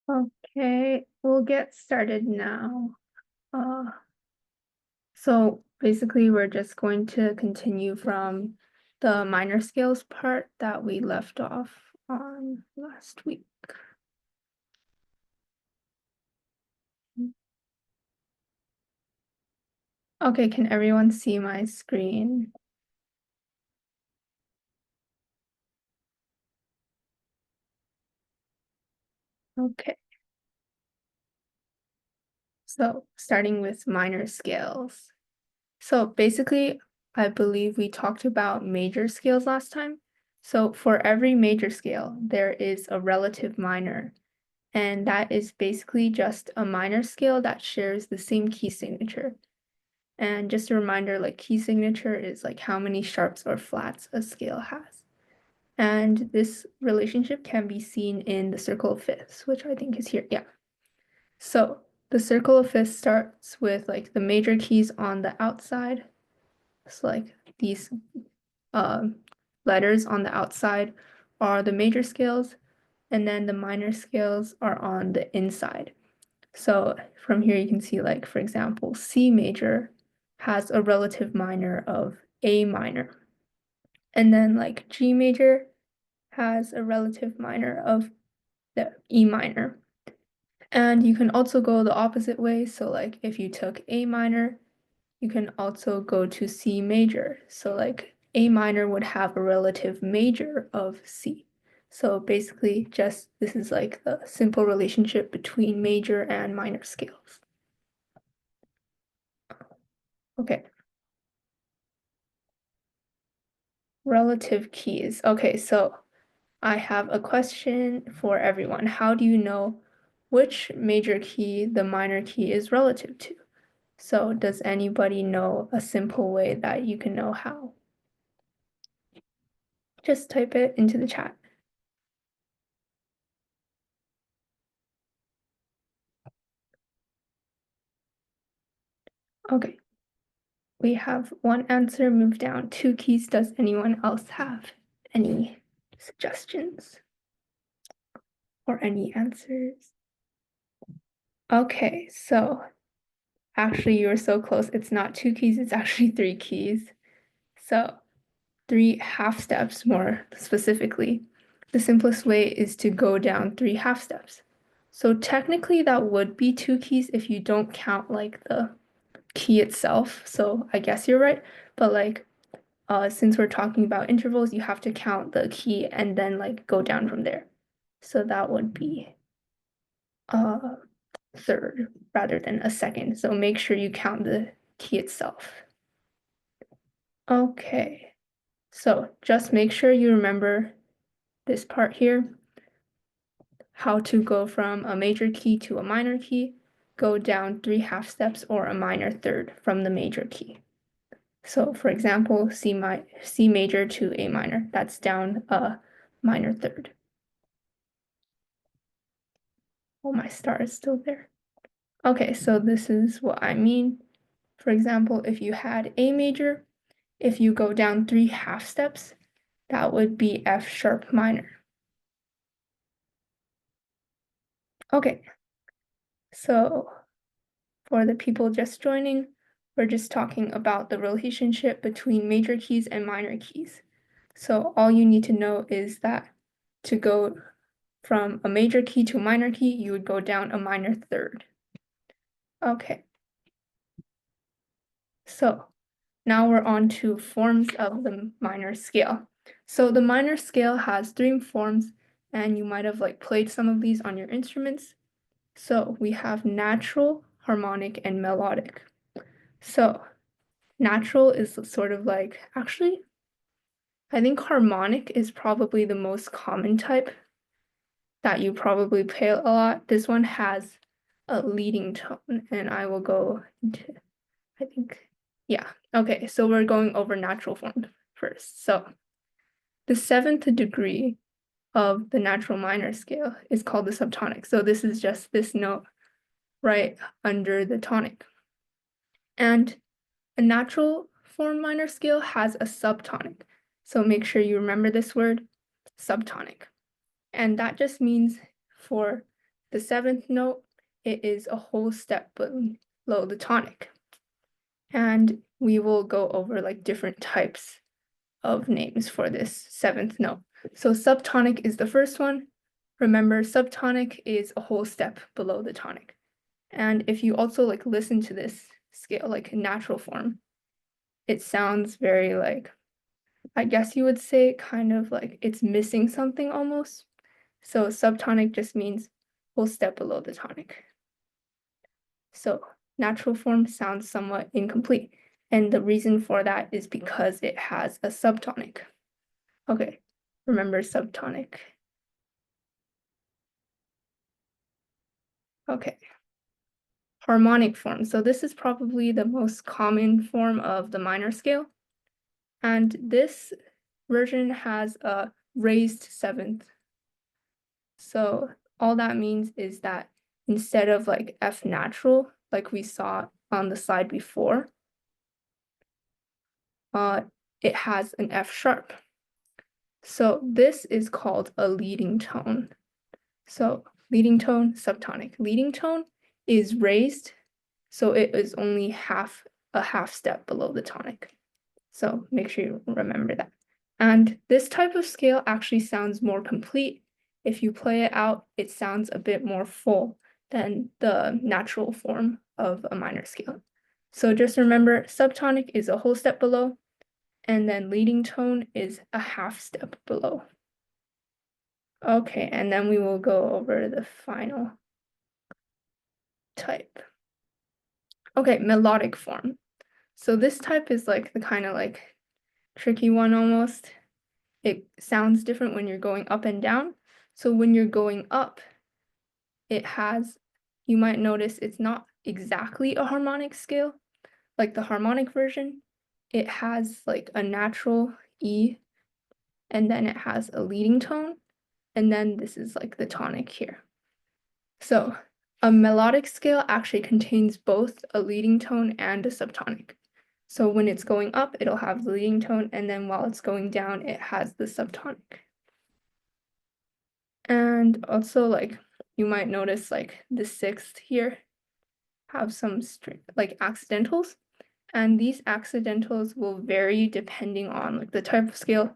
Okay, we'll get started now. So basically, we're just going to continue from the minor scales part that we left off on last week. Okay, can everyone see my screen? Okay, so starting with minor scales. So basically, I believe we talked about major scales last time. So for every major scale, there is a relative minor. And that is basically just a minor scale that shares the same key signature. And just a reminder, like key signature is like how many sharps or flats a scale has. And this relationship can be seen in the circle of fifths, which I think is here. Yeah. So the circle of fifths starts with like the major keys on the outside. So like these um, letters on the outside are the major scales, and then the minor scales are on the inside. So from here you can see, like, for example, C major has a relative minor of A minor. And then like G major has a relative minor of the E minor. And you can also go the opposite way. So like if you took A minor, you can also go to C major. So like A minor would have a relative major of C. So basically just this is like the simple relationship between major and minor scales. Okay. Relative keys. Okay, so I have a question for everyone. How do you know which major key the minor key is relative to? So does anybody know a simple way that you can know how? Just type it into the chat. Okay, we have one answer, move down 2 keys. Does anyone else have any suggestions or any answers? Okay, so actually you were so close. It's not 2 keys, it's actually 3 keys. So 3 half steps more specifically. The simplest way is to go down 3 half steps. So technically that would be 2 keys if you don't count like the key itself. So I guess you're right. But like since we're talking about intervals, you have to count the key and then like go down from there. So that would be a third rather than a second. So make sure you count the key itself. Okay. So just make sure you remember this part here, how to go from a major key to a minor key, go down 3 half steps or a minor third from the major key. So for example, C major to A minor, that's down a minor third. Oh, my star is still there. Okay, so this is what I mean. For example, if you had A major, if you go down 3 half steps, that would be F sharp minor. Okay, so for the people just joining, we're just talking about the relationship between major keys and minor keys. So all you need to know is that to go from a major key to a minor key, you would go down a minor third. Okay. So now we're on to forms of the minor scale. So the minor scale has 3 forms, and you might have like played some of these on your instruments. So we have natural, harmonic, and melodic. So natural is sort of like, actually, I think harmonic is probably the most common type that you probably play a lot. This one has a leading tone, and I will go into, I think, yeah. Okay, so we're going over natural form first. So the 7th degree of the natural minor scale is called the subtonic. So this is just this note right under the tonic. And a natural form minor scale has a subtonic. So make sure you remember this word, subtonic. And that just means for the seventh note, it is a whole step below the tonic. And we will go over like different types of names for this seventh note. So subtonic is the first one. Remember, subtonic is a whole step below the tonic. And if you also like listen to this scale, like natural form, it sounds very like, I guess you would say kind of like it's missing something almost. So subtonic just means whole step below the tonic. So natural form sounds somewhat incomplete. And the reason for that is because it has a subtonic. Okay, remember subtonic. Okay, harmonic form. So this is probably the most common form of the minor scale. And this version has a raised seventh. So all that means is that instead of like F natural, like we saw on the slide before, it has an F sharp. So this is called a leading tone. So leading tone, subtonic. Leading tone is raised, so it is only a half step below the tonic. So make sure you remember that. And this type of scale actually sounds more complete. If you play it out, it sounds a bit more full than the natural form of a minor scale. So just remember, subtonic is a whole step below, and then leading tone is a half step below. Okay, and then we will go over the final type. Okay, melodic form. So this type is like the kind of like tricky one almost. It sounds different when you're going up and down. So when you're going up, it has, you might notice it's not exactly a harmonic scale, like the harmonic version. It has like a natural E, and then it has a leading tone, and then this is like the tonic here. So a melodic scale actually contains both a leading tone and a subtonic. So when it's going up, it'll have the leading tone, and then while it's going down, it has the subtonic. And also, like, you might notice like the sixth here have some like accidentals, and these accidentals will vary depending on like the type of scale.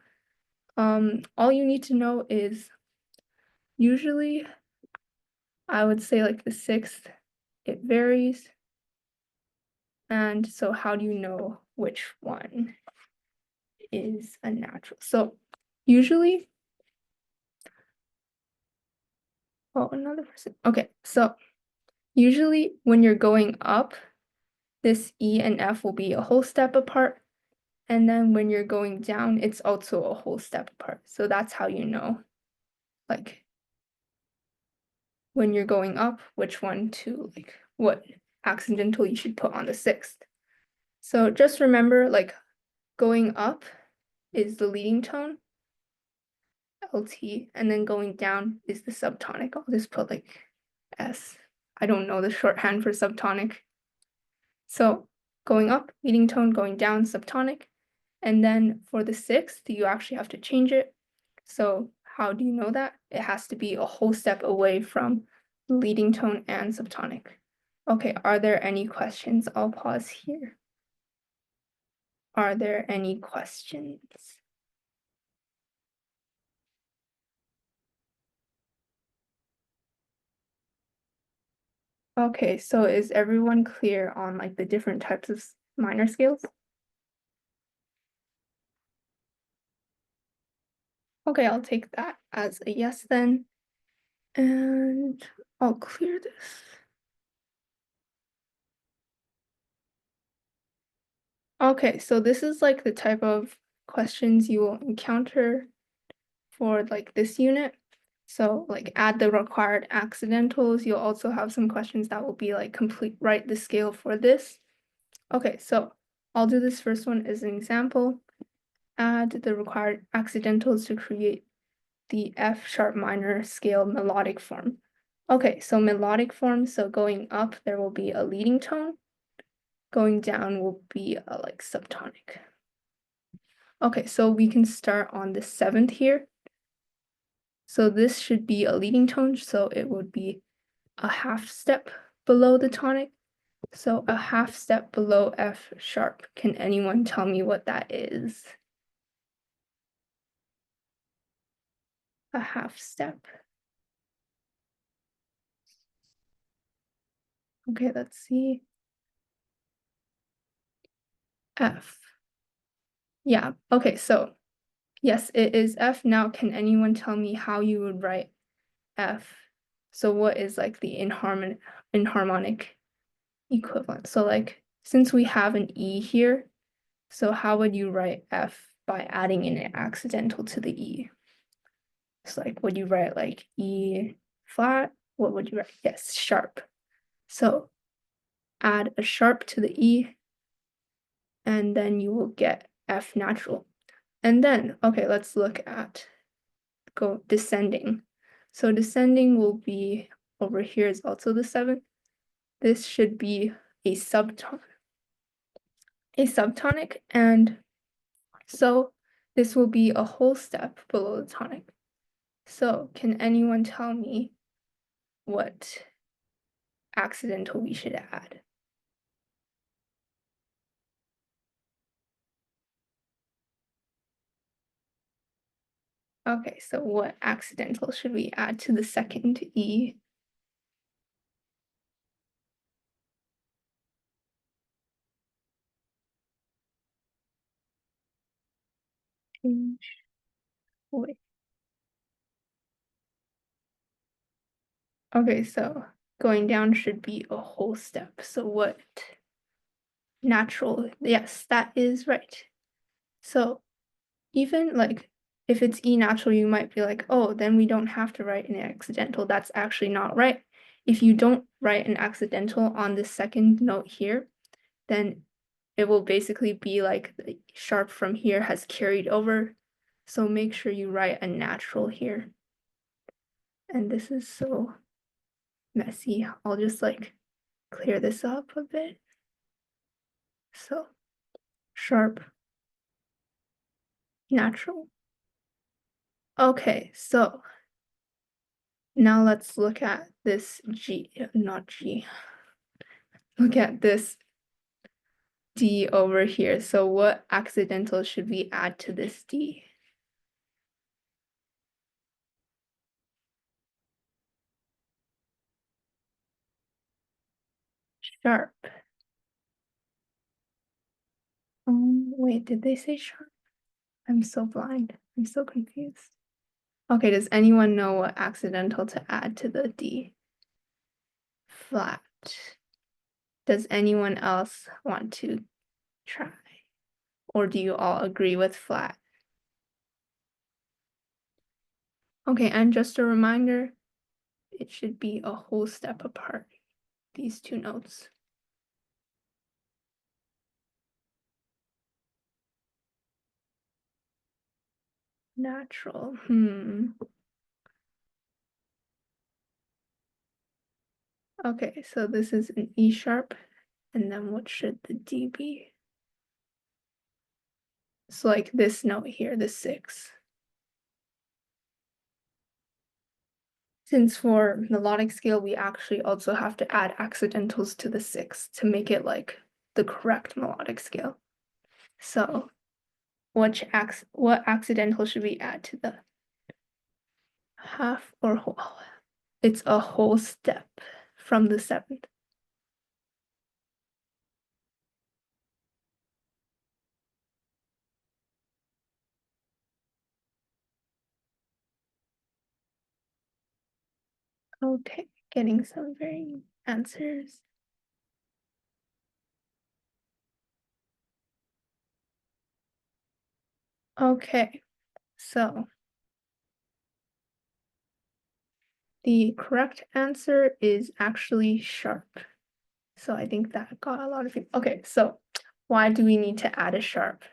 All you need to know is usually I would say like the sixth, it varies. And so how do you know which one is a natural? So usually, oh, another person. Okay, so usually when you're going up, this E and F will be a whole step apart. And then when you're going down, it's also a whole step apart. So that's how you know, like, when you're going up, which one to, like, what accidental you should put on the sixth. So just remember, like, going up is the leading tone, LT, and then going down is the subtonic. I'll just put, like, S. I don't know the shorthand for subtonic. So going up, leading tone, going down, subtonic. And then for the sixth, you actually have to change it. So how do you know that? It has to be a whole step away from leading tone and subtonic. Okay, are there any questions? I'll pause here. Are there any questions? Okay, so is everyone clear on like the different types of minor scales? Okay, I'll take that as a yes then. And I'll clear this. Okay, so this is like the type of questions you will encounter for like this unit. So like add the required accidentals. You'll also have some questions that will be like write the scale for this. Okay, so I'll do this first one as an example. Add the required accidentals to create the F sharp minor scale melodic form. Okay, so melodic form, so going up, there will be a leading tone. Going down will be a like subtonic. Okay, so we can start on the seventh here. So this should be a leading tone, so it would be a half step below the tonic. So a half step below F sharp. Can anyone tell me what that is? A half step. Okay, let's see. F. Yeah, okay, so yes, it is F. Now, can anyone tell me how you would write F? So what is like the inharmonic equivalent? So like, since we have an E here, so how would you write F by adding in an accidental to the E? So like, would you write like E flat? What would you write? Yes, sharp. So add a sharp to the E, and then you will get F natural. And then, okay, let's look at go descending. So descending will be over here is also the seventh. This should be a subtonic, and so this will be a whole step below the tonic. So can anyone tell me what accidental we should add? Okay, so what accidental should we add to the second E? Wait. Okay, so going down should be a whole step. So what natural? Yes, that is right. So even like if it's E natural, you might be like, oh, then we don't have to write an accidental. That's actually not right. If you don't write an accidental on the second note here, then it will basically be like the sharp from here has carried over. So make sure you write a natural here. And this is so messy. I'll just like clear this up a bit. So sharp, natural. Okay, so now let's look at this G, not G. Look at this D over here. So what accidental should we add to this D? Sharp. Wait, did they say sharp? I'm so blind. I'm so confused. Okay, does anyone know what accidental to add to the D? Flat. Does anyone else want to try? Or do you all agree with flat? Okay, and just a reminder, it should be a whole step apart, these two notes. Natural, Okay, so this is an E sharp, and then what should the D be? So like this note here, the 6. Since for melodic scale, we actually also have to add accidentals to the 6 to make it like the correct melodic scale. So what accidental should we add to the half or whole? It's a whole step from the 7th. Okay, getting some varying answers. Okay, so the correct answer is actually sharp. So I think that got a lot of people. Okay, so why do we need to add a sharp?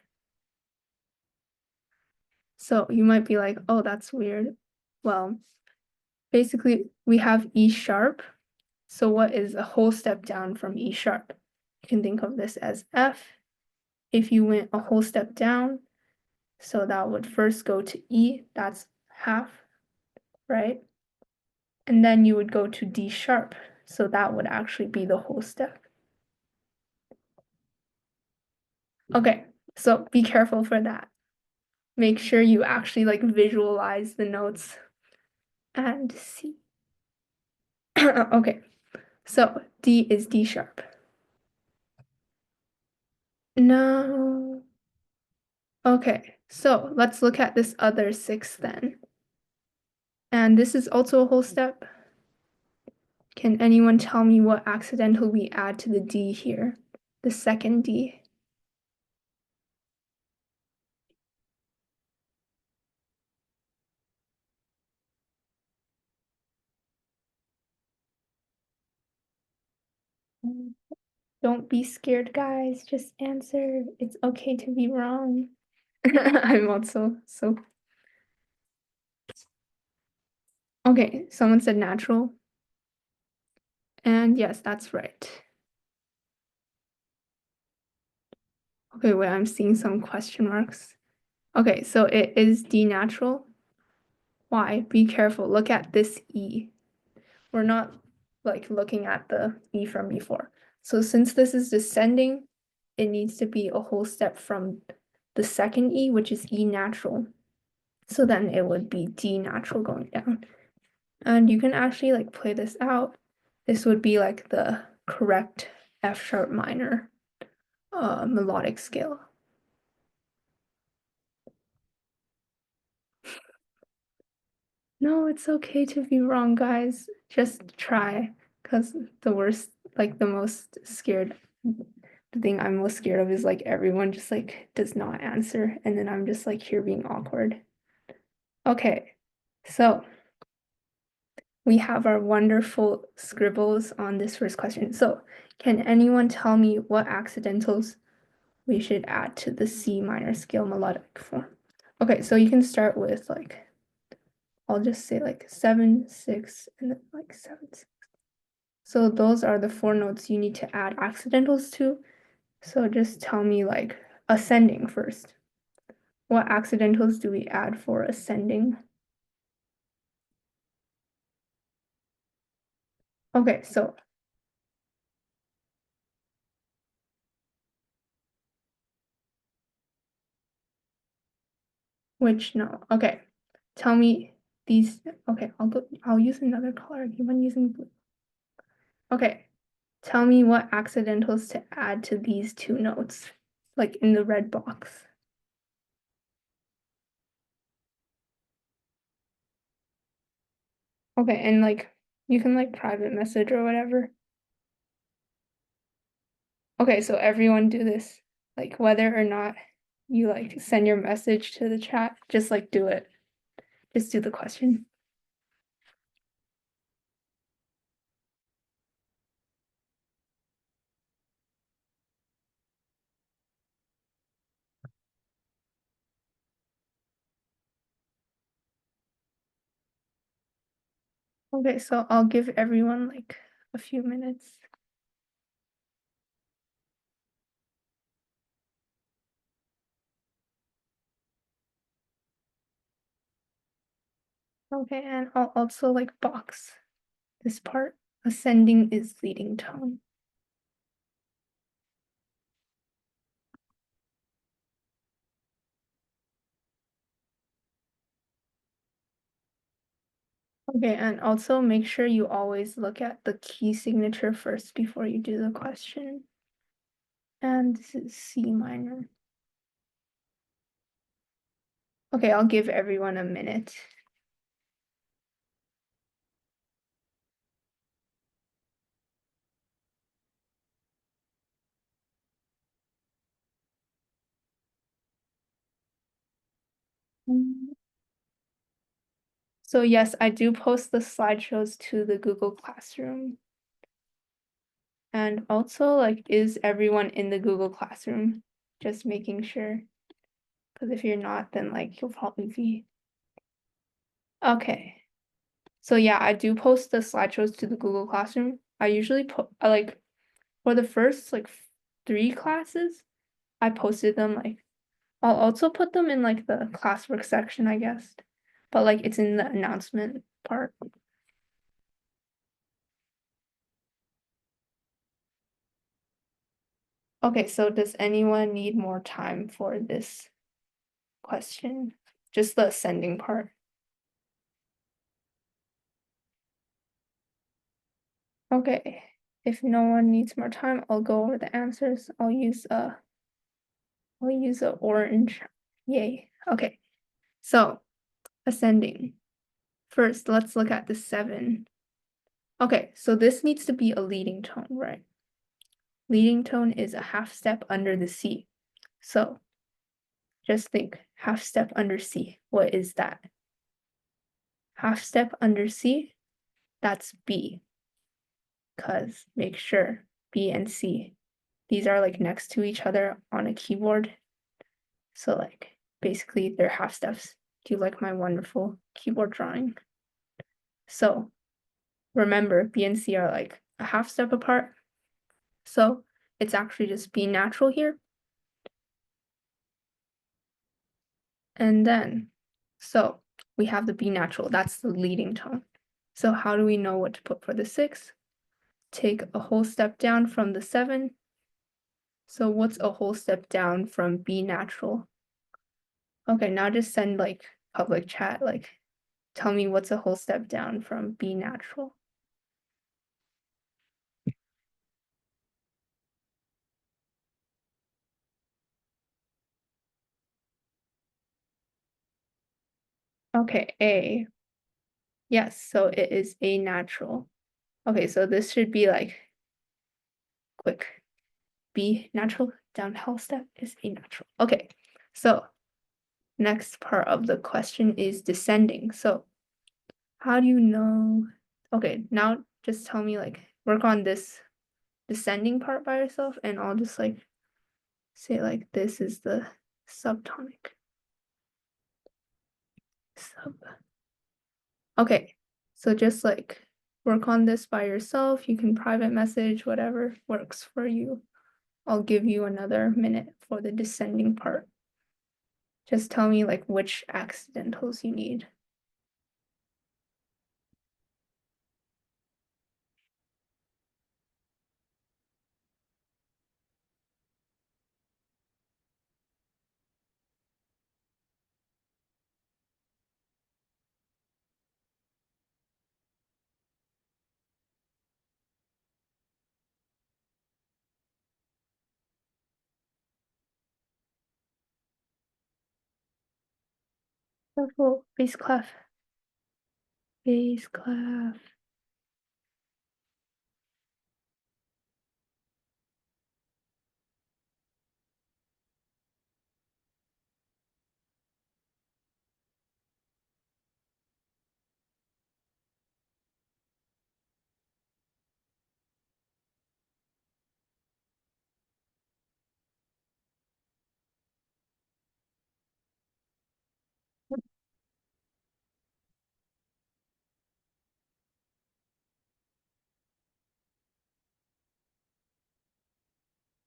So you might be like, oh, that's weird. Well, basically we have E sharp. So what is a whole step down from E sharp? You can think of this as F. If you went a whole step down, so that would first go to E, that's half, right? And then you would go to D sharp. So that would actually be the whole step. Okay, so be careful for that. Make sure you actually like visualize the notes and see. Okay, so D is D sharp. No. Okay, so let's look at this other six then. And this is also a whole step. Can anyone tell me what accidental we add to the D here? The second D. Don't be scared, guys. Just answer. It's okay to be wrong. I'm also so. Okay, someone said natural. And yes, that's right. Okay, wait, I'm seeing some question marks. Okay, so it is D natural. Why? Be careful. Look at this E. We're not like looking at the E from before. So since this is descending, it needs to be a whole step from the second E, which is E natural. So then it would be D natural going down. And you can actually like play this out. This would be like the correct F sharp minor melodic scale. No, it's okay to be wrong, guys. Just try, because the worst, like the most scared, the thing I'm most scared of is like everyone just like does not answer, and then I'm just like here being awkward. Okay, so we have our wonderful scribbles on this first question. So can anyone tell me what accidentals we should add to the C minor scale melodic form? Okay, so you can start with like, I'll just say like 7, 6, and then like 7, 6. So those are the four notes you need to add accidentals to. So just tell me like ascending first. What accidentals do we add for ascending? Okay, so which no. Okay. Tell me these. Okay, I'll use another color. I keep on using blue. Okay. Tell me what accidentals to add to these two notes, like in the red box. Okay, and like you can like private message or whatever. Okay, so everyone do this. Like whether or not you like send your message to the chat, just like do it. Just do the question. Okay, so I'll give everyone like a few minutes. Okay, and I'll also like box this part. Ascending is leading tone. Okay, and also make sure you always look at the key signature first before you do the question. And this is C minor. Okay, I'll give everyone a minute. So yes, I do post the slideshows to the Google Classroom. And also, like, is everyone in the Google Classroom? Just making sure. Because if you're not, then like you'll probably be. Okay. So yeah, I do post the slideshows to the Google Classroom. I usually put I like for the first like 3 classes, I posted them like I'll also put them in like the classwork section, I guess. But like it's in the announcement part. Okay, so does anyone need more time for this question? Just the ascending part. Okay, if no one needs more time, I'll go over the answers. I'll use a orange. Yay. Okay. So, ascending. First, let's look at the 7. Okay, so this needs to be a leading tone, right? Leading tone is a half step under the C. So, just think, half step under C. What is that? Half step under C, that's B. Because make sure B and C, these are like next to each other on a keyboard. So like basically they're half steps. Do you like my wonderful keyboard drawing? So remember, B and C are like a half step apart. So it's actually just B natural here. And then, so we have the B natural, that's the leading tone. So how do we know what to put for the 6? Take a whole step down from the 7. So what's a whole step down from B natural? Okay, now just send like public chat, like tell me what's a whole step down from B natural. Okay, A. Yes, so it is A natural. Okay, so this should be like quick. B natural down whole step is A natural. Okay, so next part of the question is descending. So how do you know? Okay, now just tell me like work on this descending part by yourself and I'll just like say like this is the subtonic. Sub. Okay, so just like work on this by yourself. You can private message, whatever works for you. I'll give you another minute for the descending part. Just tell me like which accidentals you need. Careful, bass clef. Bass clef.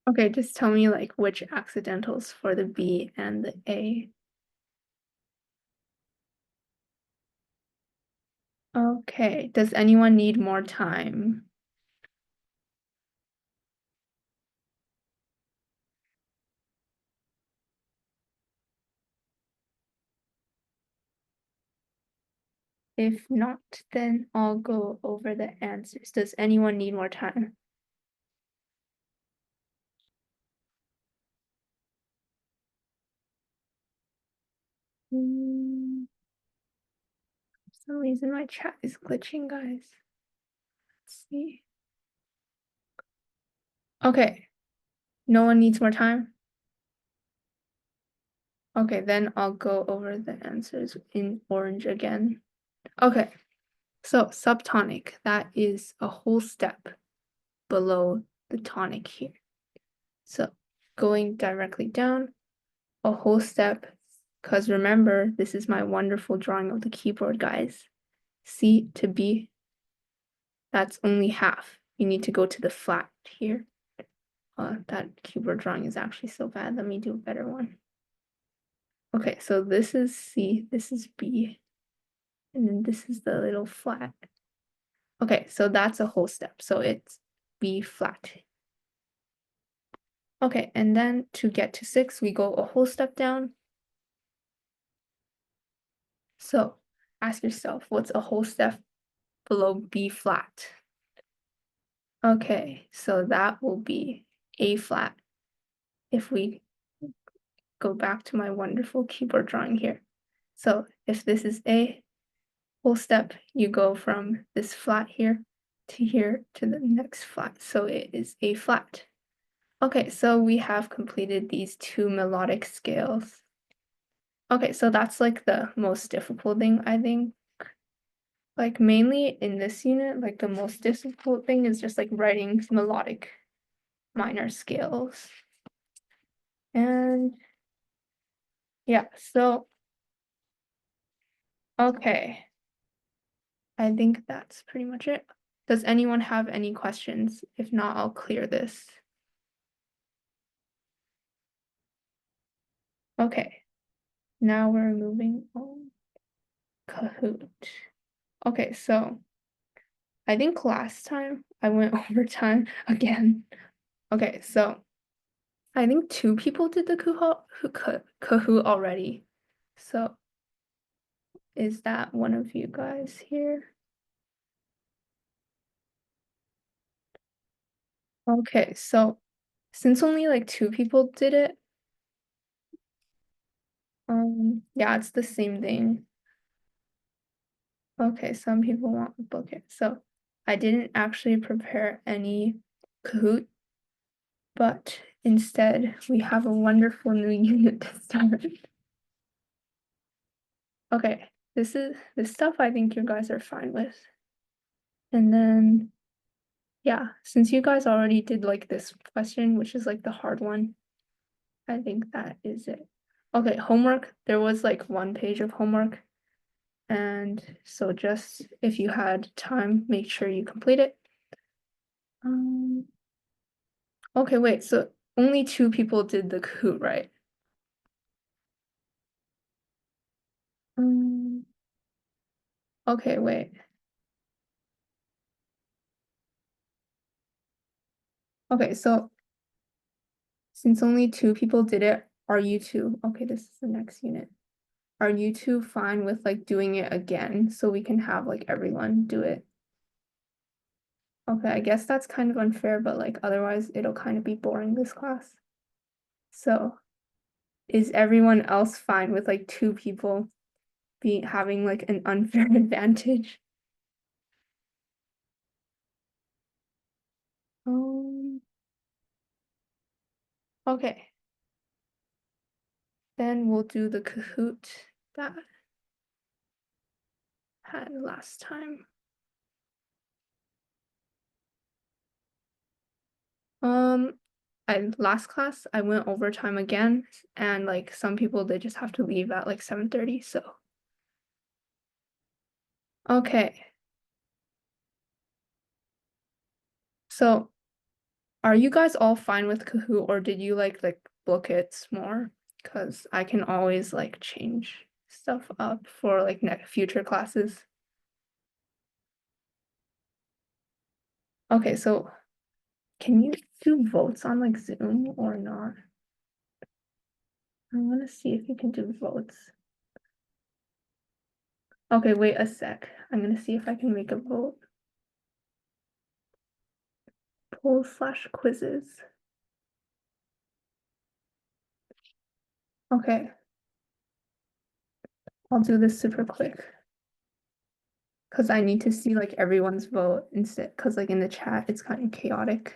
Okay, just tell me like which accidentals for the B and the A. Okay, does anyone need more time? If not, then I'll go over the answers. Does anyone need more time? For some reason my chat is glitching, guys. Let's see. Okay, no one needs more time? Okay, then I'll go over the answers in orange again. Okay, so subtonic, that is a whole step below the tonic here. So going directly down, a whole step, because remember, this is my wonderful drawing of the keyboard, guys. C to B, that's only half. You need to go to the flat here. That keyboard drawing is actually so bad. Let me do a better one. Okay, so this is C, this is B, and then this is the little flat. Okay, so that's a whole step. So it's B flat. Okay, and then to get to 6, we go a whole step down. So ask yourself, what's a whole step below B flat? Okay, so that will be A flat. If we go back to my wonderful keyboard drawing here. So if this is A whole step, you go from this flat here to the next flat. So it is A flat. Okay, so we have completed these 2 melodic scales. Okay, so that's like the most difficult thing, I think. Like mainly in this unit, like the most difficult thing is just like writing melodic minor scales. And yeah, so okay, I think that's pretty much it. Does anyone have any questions? If not, I'll clear this. Okay, now we're moving on. Kahoot. Okay, so I think last time I went overtime again. Okay, so I think 2 people did the Kahoot already. So is that one of you guys here? Okay, so since only like 2 people did it, yeah, it's the same thing. Okay, some people want to book it. So I didn't actually prepare any Kahoot, but instead we have a wonderful new unit to start. Okay, this stuff I think you guys are fine with. And then yeah, since you guys already did like this question, which is like the hard one, I think that is it. Okay, homework. There was like 1 page of homework. And so just if you had time, make sure you complete it. Um, okay, wait, so only 2 people did the Kahoot, right? Um, okay, wait. Okay, so since only 2 people did it, are you two? Okay, this is the next unit. Are you two fine with like doing it again so we can have like everyone do it? Okay, I guess that's kind of unfair, but like otherwise it'll kind of be boring this class. So is everyone else fine with like 2 people be having like an unfair advantage? Um, okay, then we'll do the Kahoot that had last time. Um, last class I went overtime again, and like some people they just have to leave at like 7:30. So okay, so are you guys all fine with Kahoot, or did you like book it more? Because I can always like change stuff up for like next future classes. Okay, so can you do votes on like Zoom or not? I want to see if you can do votes. Okay, wait a sec. I'm gonna see if I can make a vote. Polls/quizzes. Okay, I'll do this super quick because I need to see like everyone's vote instead because like in the chat it's kind of chaotic.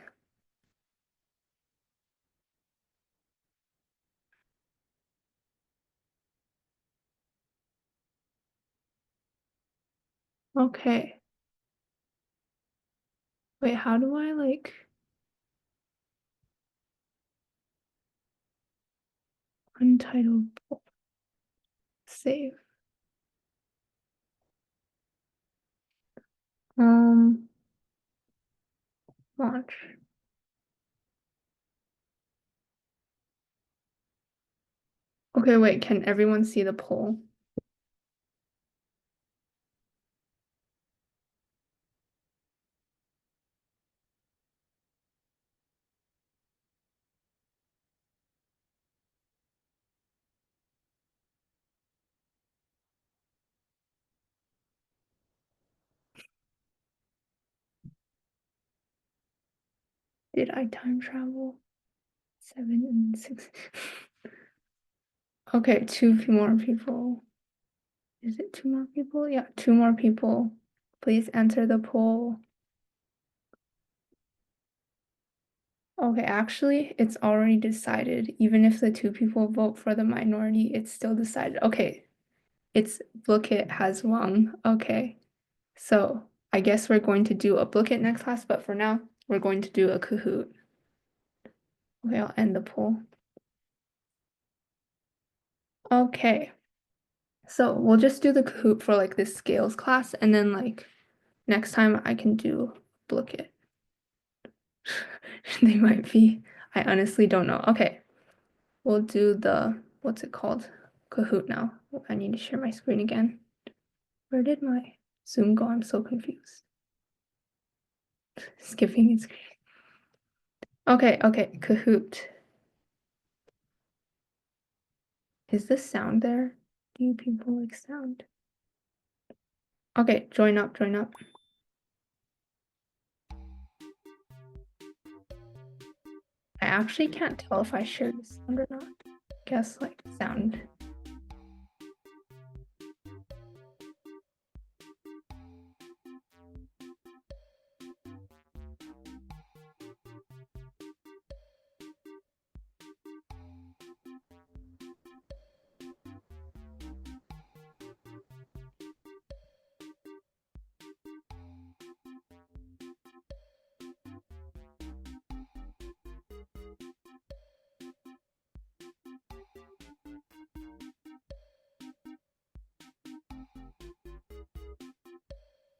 Okay. Wait, how do I like untitled poll? Save? Um, launch. Okay, wait, can everyone see the poll? Did I time travel? 7 and 6. Okay, two more people. Is it two more people? Yeah, two more people. Please answer the poll. Okay, actually, it's already decided. Even if the two people vote for the minority, it's still decided. Okay, it's Book It has won. Okay, so I guess we're going to do a Book It next class, but for now, we're going to do a Kahoot. Okay, I'll end the poll. Okay, so we'll just do the Kahoot for like this scales class, and then like next time I can do Book It. They might be. I honestly don't know. Okay, we'll do the, what's it called? Kahoot now. I need to share my screen again. Where did my Zoom go? I'm so confused. Skipping its screen. Okay, Kahoot. Is the sound there? Do you people like sound? Okay, join up. I actually can't tell if I share the sound or not. Guess like sound.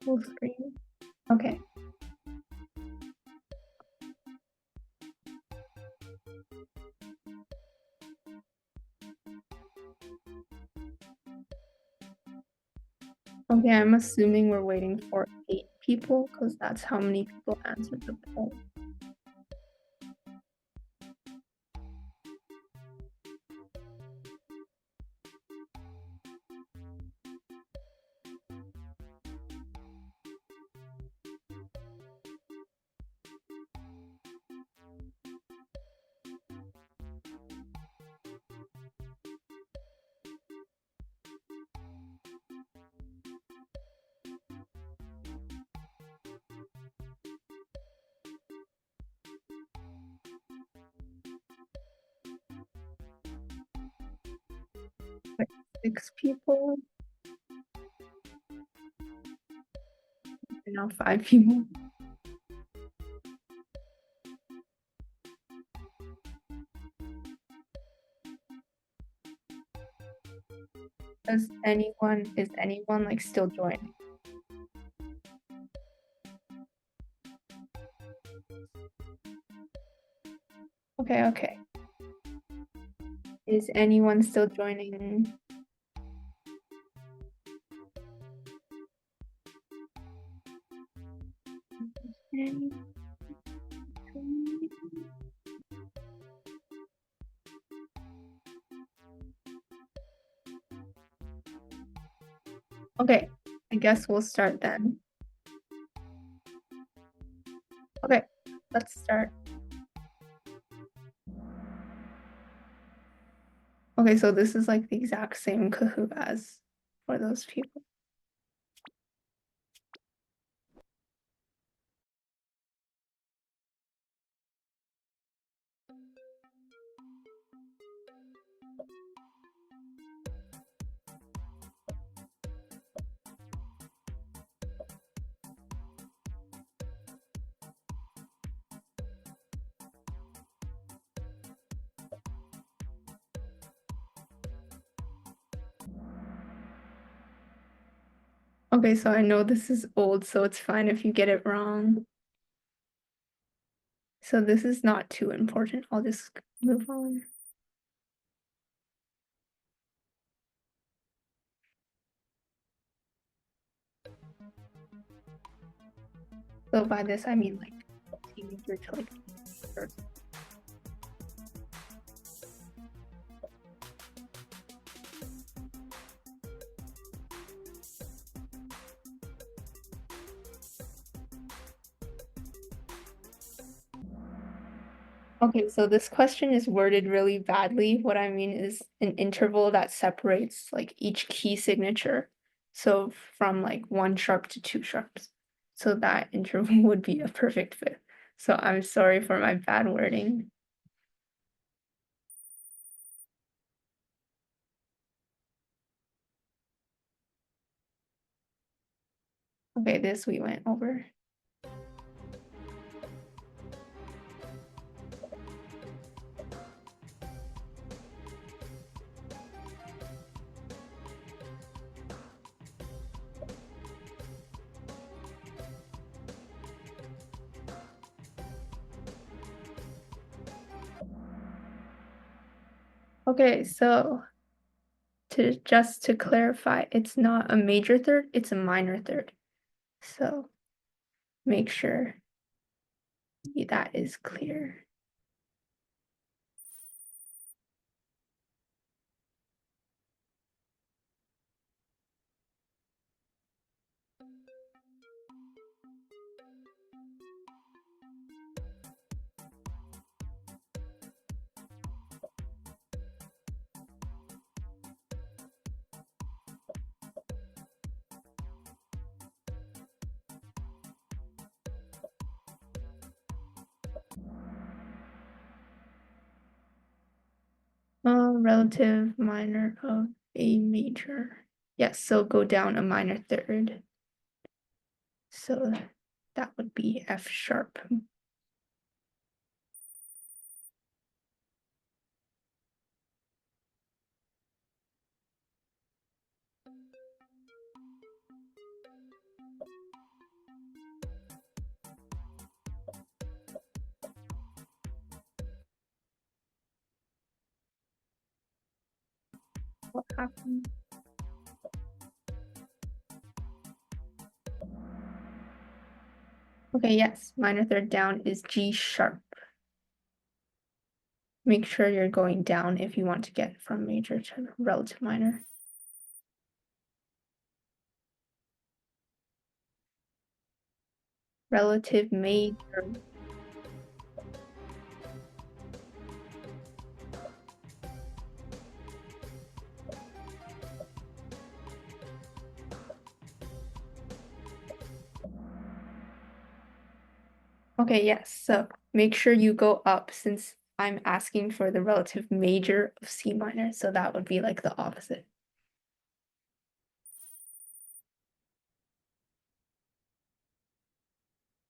Full screen. Okay. Okay, I'm assuming we're waiting for 8 people because that's how many people answered the poll. Like 6 people. And now 5 people. Is anyone like still joining? Okay. Is anyone still joining? Okay, I guess we'll start then. Okay, let's start. Okay, so this is like the exact same Kahoot as for those people. Okay, so I know this is old, so it's fine if you get it wrong. So this is not too important. I'll just move on. So by this, I mean like teenager to like first. Okay, so this question is worded really badly. What I mean is an interval that separates like each key signature. So from like 1 sharp to 2 sharps. So that interval would be a perfect fit. So I'm sorry for my bad wording. Okay, this we went over. Okay, so to clarify, it's not a major third, it's a minor third. So make sure that is clear. Relative minor of a major. Yes, so go down a minor third. So that would be F sharp. What happened? Okay, yes, minor third down is G sharp. Make sure you're going down if you want to get from major to relative minor. Relative major. Okay, yes, so make sure you go up since I'm asking for the relative major of C minor, so that would be like the opposite.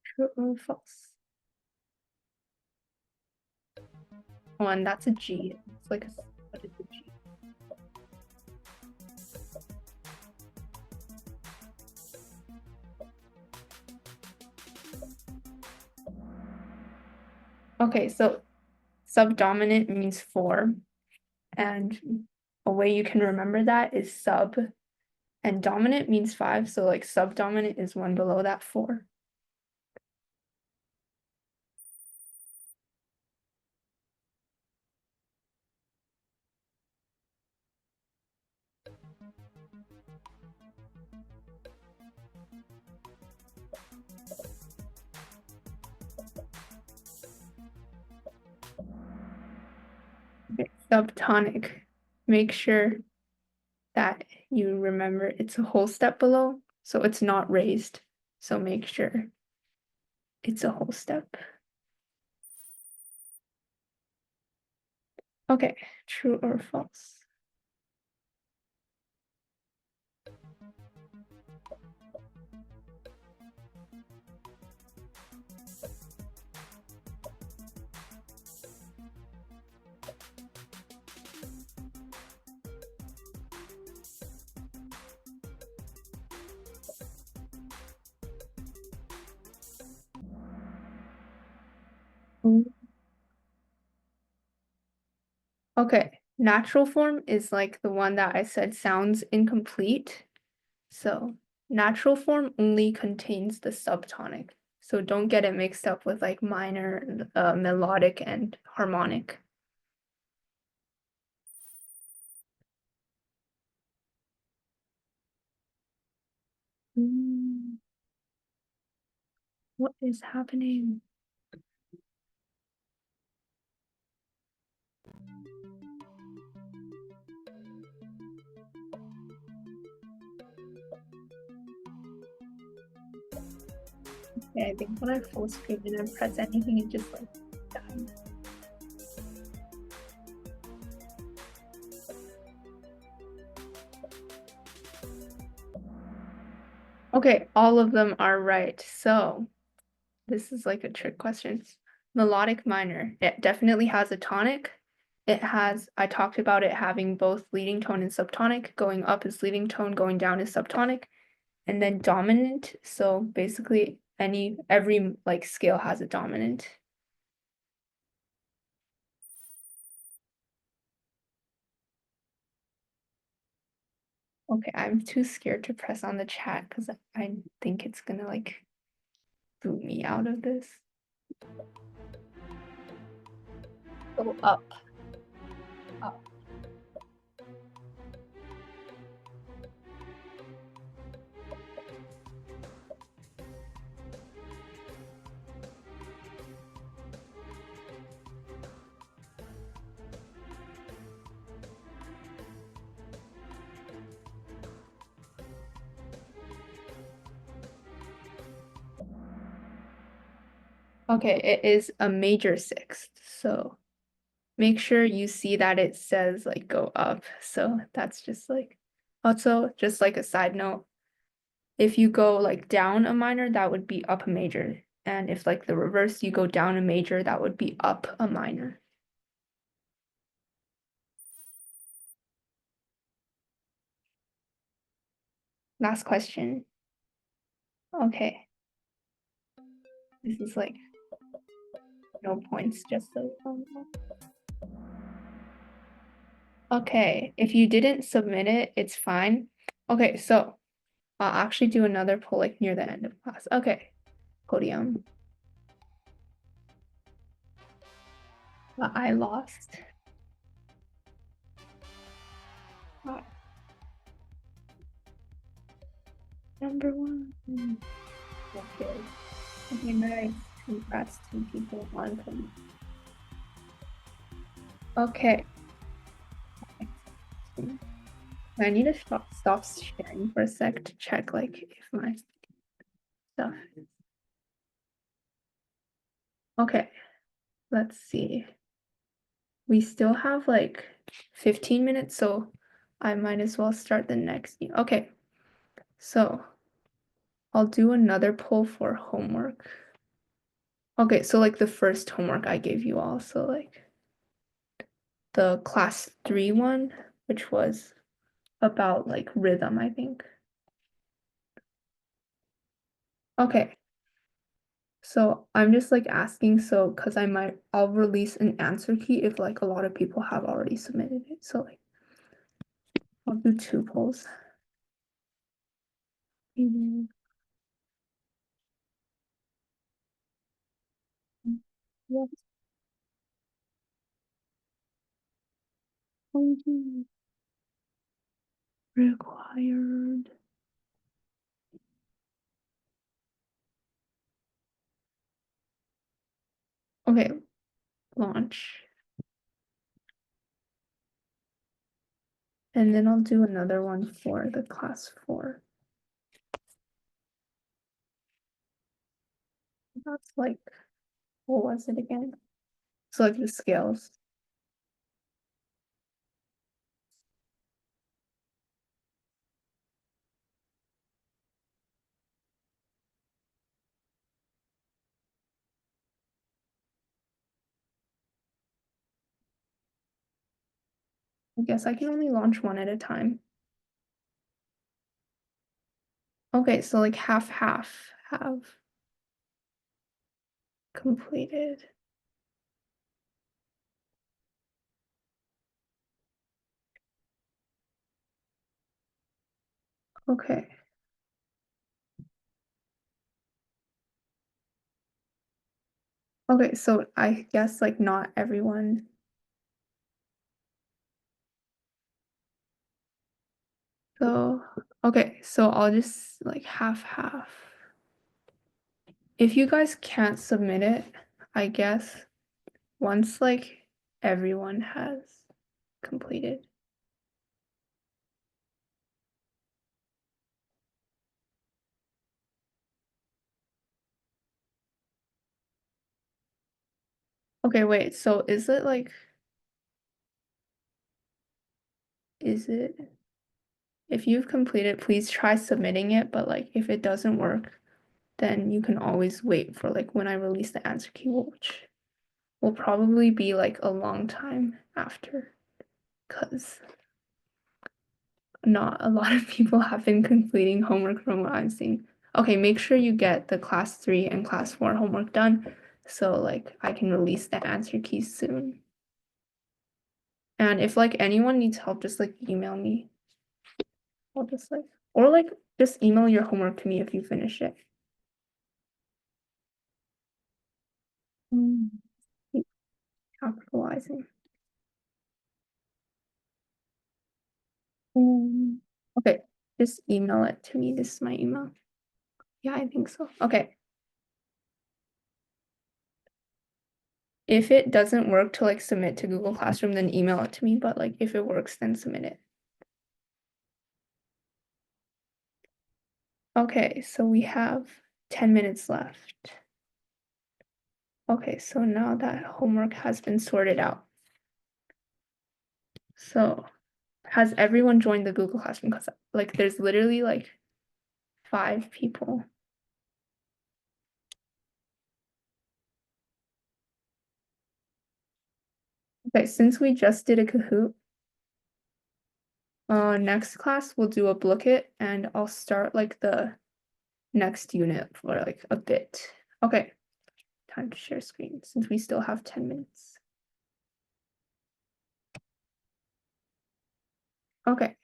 True or false? Oh, and that's a G. It's like what is a G? Okay, so subdominant means 4, and a way you can remember that is sub, and dominant means 5, so like subdominant is one below that 4. Okay, subtonic. Make sure that you remember it's a whole step below, so it's not raised. So make sure it's a whole step. Okay, true or false? Mm. Okay, natural form is like the one that I said sounds incomplete. So natural form only contains the subtonic. So don't get it mixed up with like minor, melodic, and harmonic. Mm, what is happening? Okay, I think when I full screen and I press anything, it just like dies. Okay, all of them are right. So this is like a trick question. Melodic minor. It definitely has a tonic. I talked about it having both leading tone and subtonic. Going up is leading tone, going down is subtonic. And then dominant. So basically every like scale has a dominant. Okay, I'm too scared to press on the chat because I think it's gonna like boot me out of this. Go up, up. Okay, it is a major sixth. So make sure you see that it says like go up. So that's just like also just like a side note. If you go like down a minor, that would be up a major. And if like the reverse, you go down a major, that would be up a minor. Last question. Okay. This is like no points, just so okay. If you didn't submit it, it's fine. Okay, so I'll actually do another poll like near the end of class. Okay, podium. I lost. Number one. Okay. Okay, nice. Congrats to people on point. Okay. I need to stop sharing for a sec to check like if my stuff. Okay, let's see. We still have like 15 minutes, so I might as well start the next. Okay, so I'll do another poll for homework. Okay, so like the first homework I gave you all, so like the class 3 one, which was about like rhythm, I think. Okay, so I'm just like asking, so because I'll release an answer key if like a lot of people have already submitted it. So like I'll do 2 polls. Mhm. Yes. Required. Okay, launch. And then I'll do another one for the class 4. That's like, what was it again? So like the scales. I guess I can only launch one at a time. Okay, so like half have completed. Okay. Okay, so I guess like not everyone. So, okay, so I'll just like half. If you guys can't submit it, I guess once like everyone has completed. Okay, wait, so is it like, is it, if you've completed, please try submitting it, but like if it doesn't work, then you can always wait for like when I release the answer key, which will probably be like a long time after, because not a lot of people have been completing homework from what I'm seeing. Okay, make sure you get the class 3 and class 4 homework done so like I can release the answer keys soon. And if like anyone needs help, just like email me. I'll just like, or like just email your homework to me if you finish it. Mm, keep capitalizing. Um, okay, just email it to me. This is my email. Yeah, I think so. Okay. If it doesn't work to like submit to Google Classroom, then email it to me. But like if it works, then submit it. Okay, so we have 10 minutes left. Okay, so now that homework has been sorted out. So has everyone joined the Google Classroom? Because like there's literally like 5 people. Okay, since we just did a Kahoot, next class we'll do a booklet and I'll start like the next unit for like a bit. Okay, time to share screen since we still have 10 minutes. Okay.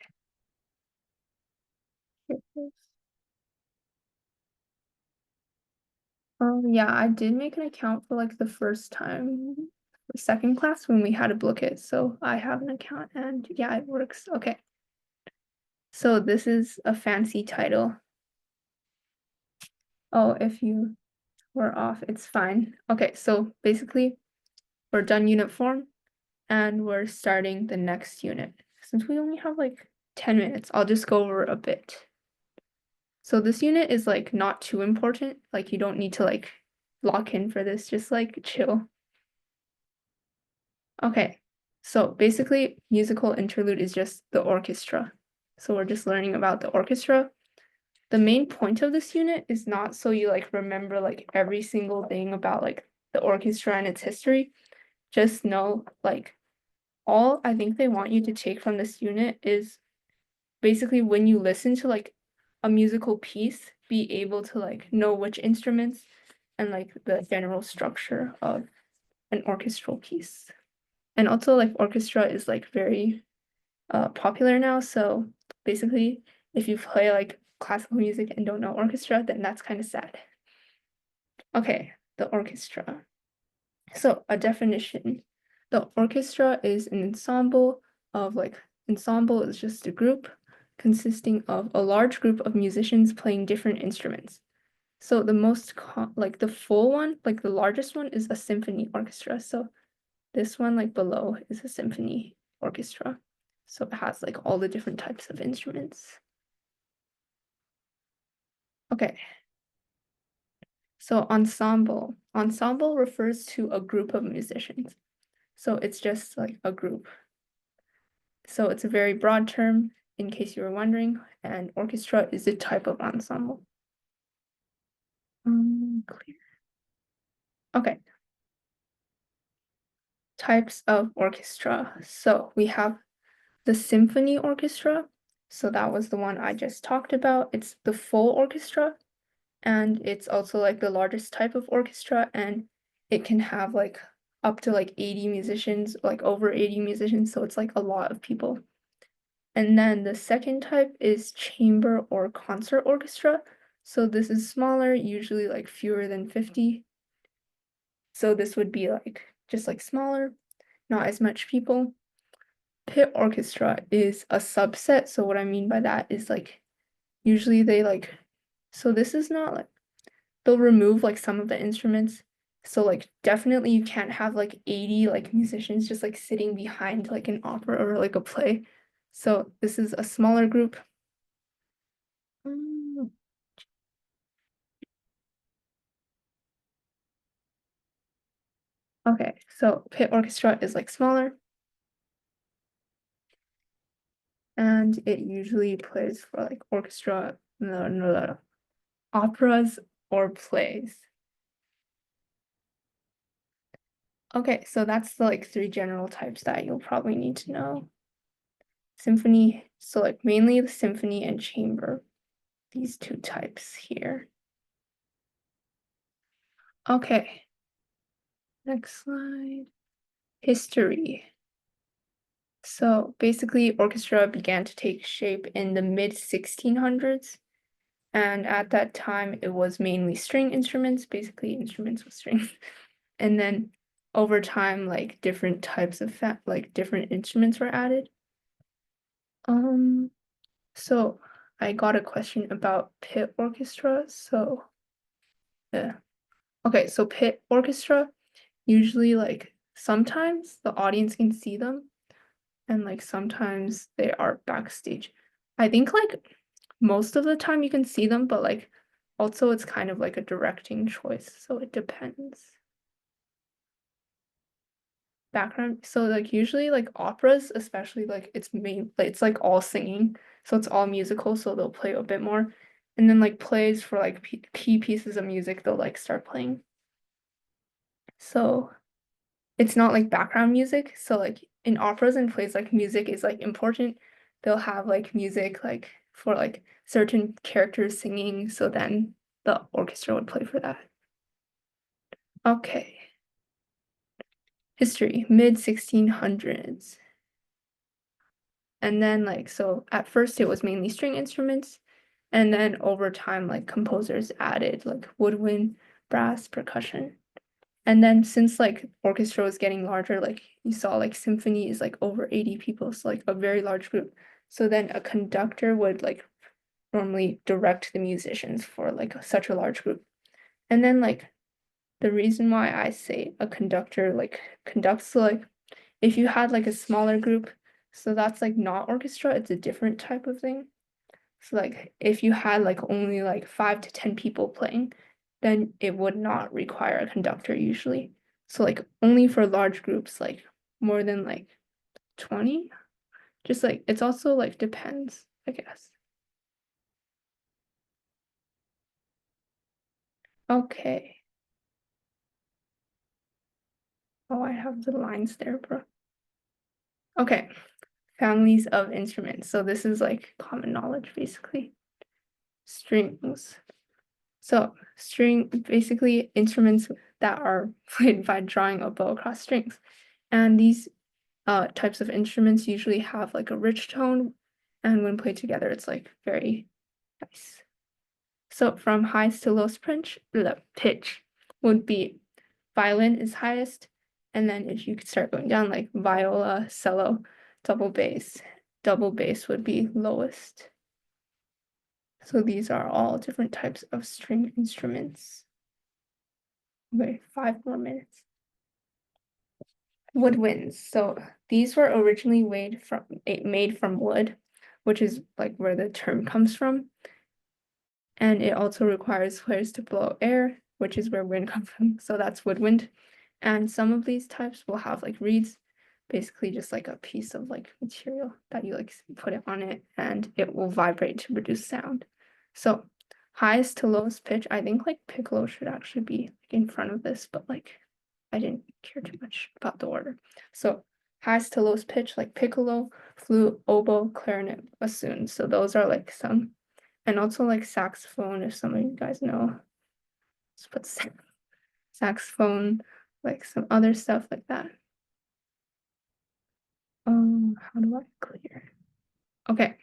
Yeah, I did make an account for like the first time, the second class when we had a booklet, so I have an account and yeah, it works. Okay. So this is a fancy title. Oh, if you were off, it's fine. Okay, so basically we're done unit form and we're starting the next unit. Since we only have like 10 minutes, I'll just go over a bit. So this unit is like not too important. Like you don't need to like lock in for this, just like chill. Okay, so basically musical interlude is just the orchestra. So we're just learning about the orchestra. The main point of this unit is not so you like remember like every single thing about like the orchestra and its history. Just know like all I think they want you to take from this unit is basically when you listen to like a musical piece, be able to like know which instruments and like the general structure of an orchestral piece. And also like orchestra is like very popular now. So basically, if you play like classical music and don't know orchestra, then that's kind of sad. Okay, the orchestra. So a definition. The orchestra is an ensemble of like ensemble is just a group consisting of a large group of musicians playing different instruments. So the most like the full one, like the largest one is a symphony orchestra. So this one like below is a symphony orchestra. So it has like all the different types of instruments. Okay. So ensemble. Ensemble refers to a group of musicians. So it's just like a group. So it's a very broad term in case you were wondering, and orchestra is a type of ensemble. Clear. Okay. Types of orchestra. So we have the symphony orchestra. So that was the one I just talked about. It's the full orchestra, and it's also like the largest type of orchestra, and it can have like up to like 80 musicians, like over 80 musicians, so it's like a lot of people. And then the second type is chamber or concert orchestra. So this is smaller, usually like fewer than 50. So this would be like just like smaller, not as much people. Pit orchestra is a subset. So what I mean by that is like usually they like, so this is not like they'll remove like some of the instruments. So like definitely you can't have like 80 like musicians just like sitting behind like an opera or like a play. So this is a smaller group. Mm, Okay, so pit orchestra is like smaller, and it usually plays for like orchestra, no, operas or plays. Okay, so that's the like three general types that you'll probably need to know. Symphony, so like mainly the symphony and chamber, these two types here. Okay, next slide. History. So basically, orchestra began to take shape in the mid 1600s. And at that time, it was mainly string instruments, basically instruments with strings. And then over time, like different types of like different instruments were added. Um, so I got a question about pit orchestra. So yeah. Okay, so pit orchestra, usually like sometimes the audience can see them and like sometimes they are backstage. I think like most of the time you can see them, but like also it's kind of like a directing choice, so it depends. Background, so like usually like operas, especially like it's like all singing, so it's all musical, so they'll play a bit more. And then like plays for like key pieces of music, they'll like start playing. So it's not like background music. So like in operas and plays, like music is like important. They'll have like music like for like certain characters singing. So then the orchestra would play for that. Okay. History, mid 1600s. And then like so at first it was mainly string instruments. And then over time, like composers added like woodwind, brass, percussion. And then since like orchestra was getting larger, like you saw like symphony is like over 80 people, so like a very large group. So then a conductor would like normally direct the musicians for like such a large group. And then like the reason why I say a conductor like conducts, so like if you had like a smaller group, so that's like not orchestra, it's a different type of thing. So like if you had like only like 5 to 10 people playing, then it would not require a conductor usually. So like only for large groups, like more than like 20, just like it's also like depends, I guess. Okay. Oh, I have the lines there, bro. Okay. Families of instruments. So this is like common knowledge basically. Strings. So string basically instruments that are played by drawing a bow across strings. And these types of instruments usually have like a rich tone, and when played together, it's like very nice. So from highest to lowest pitch would be violin is highest, and then if you could start going down like viola, cello, double bass. Double bass would be lowest. So these are all different types of string instruments. Okay, 5 more minutes. Woodwinds. So these were originally made from wood, which is like where the term comes from. And it also requires players to blow air, which is where wind comes from. So that's woodwind. And some of these types will have like reeds, basically just like a piece of like material that you like put it on it and it will vibrate to produce sound. So highest to lowest pitch, I think like piccolo should actually be in front of this, but like I didn't care too much about the order. So highest to lowest pitch, like piccolo, flute, oboe, clarinet, bassoon. So those are like some, and also like saxophone, if some of you guys know. Let's put saxophone, like some other stuff like that. How do I clear? Okay.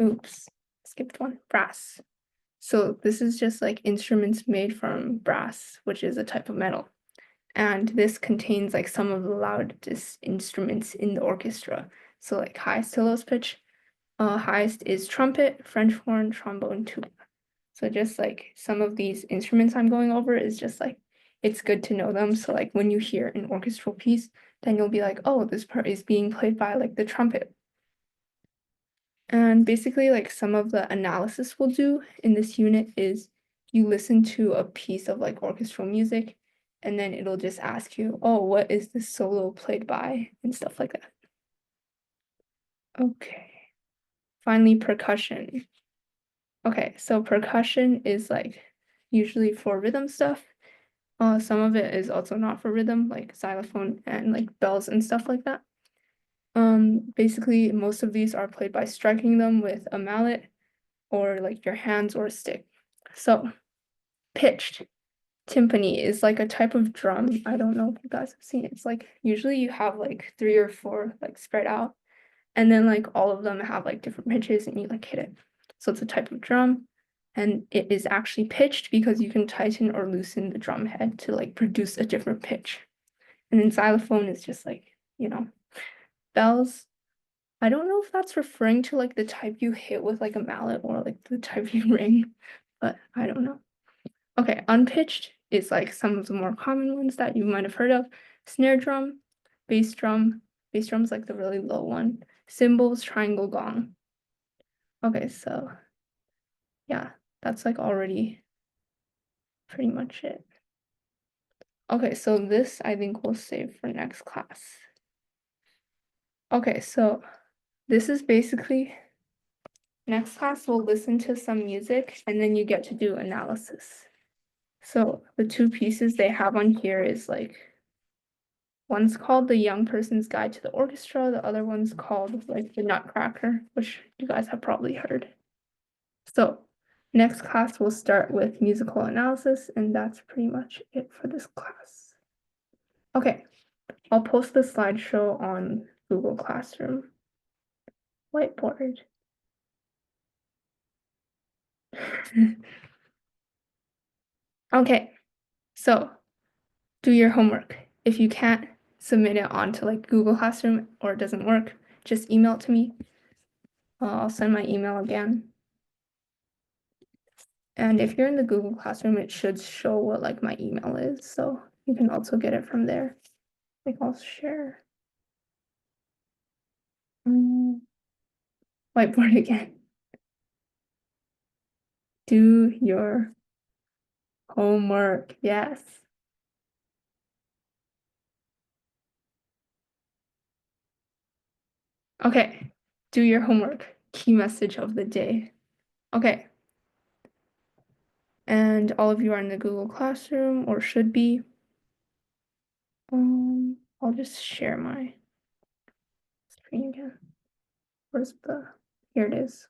Oops, skipped one. Brass. So this is just like instruments made from brass, which is a type of metal. And this contains like some of the loudest instruments in the orchestra. So like highest to lowest pitch, highest is trumpet, French horn, trombone, tuba. So just like some of these instruments I'm going over is just like it's good to know them. So like when you hear an orchestral piece, then you'll be like, oh, this part is being played by like the trumpet. And basically like some of the analysis we'll do in this unit is you listen to a piece of like orchestral music, and then it'll just ask you, oh, what is this solo played by, and stuff like that. Okay. Finally, percussion. Okay, so percussion is like usually for rhythm stuff. Some of it is also not for rhythm, like xylophone and like bells and stuff like that. Basically, most of these are played by striking them with a mallet or like your hands or a stick. So, pitched timpani is like a type of drum. I don't know if you guys have seen it. It's like usually you have like 3 or 4 like spread out, and then like all of them have like different pitches and you like hit it. So it's a type of drum, and it is actually pitched because you can tighten or loosen the drum head to like produce a different pitch. And then xylophone is just like, bells. I don't know if that's referring to like the type you hit with like a mallet or like the type you ring, but I don't know. Okay, unpitched is like some of the more common ones that you might have heard of. Snare drum, bass drum. Bass drum's like the really low one. Cymbals, triangle, gong. Okay, so yeah, that's like already pretty much it. Okay, so this I think we'll save for next class. Okay, so this is basically next class we'll listen to some music and then you get to do analysis. So the 2 pieces they have on here is like one's called The Young Person's Guide to the Orchestra, the other one's called like The Nutcracker, which you guys have probably heard. So next class we'll start with musical analysis, and that's pretty much it for this class. Okay, I'll post the slideshow on Google Classroom whiteboard. Okay, so do your homework. If you can't submit it onto like Google Classroom or it doesn't work, just email it to me. I'll send my email again. And if you're in the Google Classroom, it should show what like my email is. So you can also get it from there. Like I'll share. Whiteboard again. Do your homework. Yes. Okay. Do your homework. Key message of the day. Okay. And all of you are in the Google Classroom or should be. I'll just share my screen again. Where's the, here it is.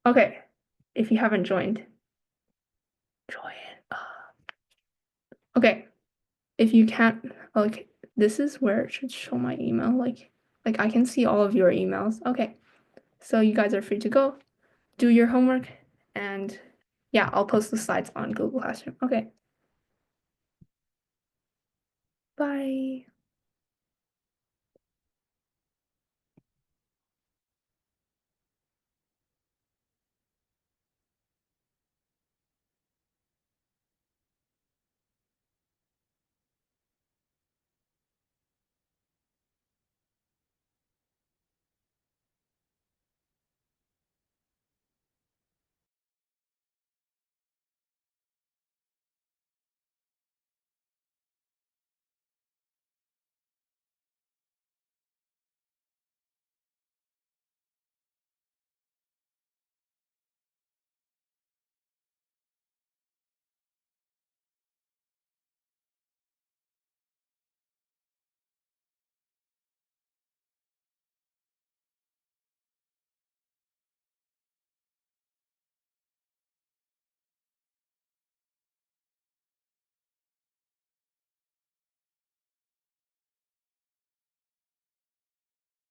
Okay, if you haven't joined, join. Okay, if you can't, like, this is where it should show my email. Like I can see all of your emails. Okay, so you guys are free to go. Do your homework, and yeah, I'll post the slides on Google Classroom. Okay. Bye.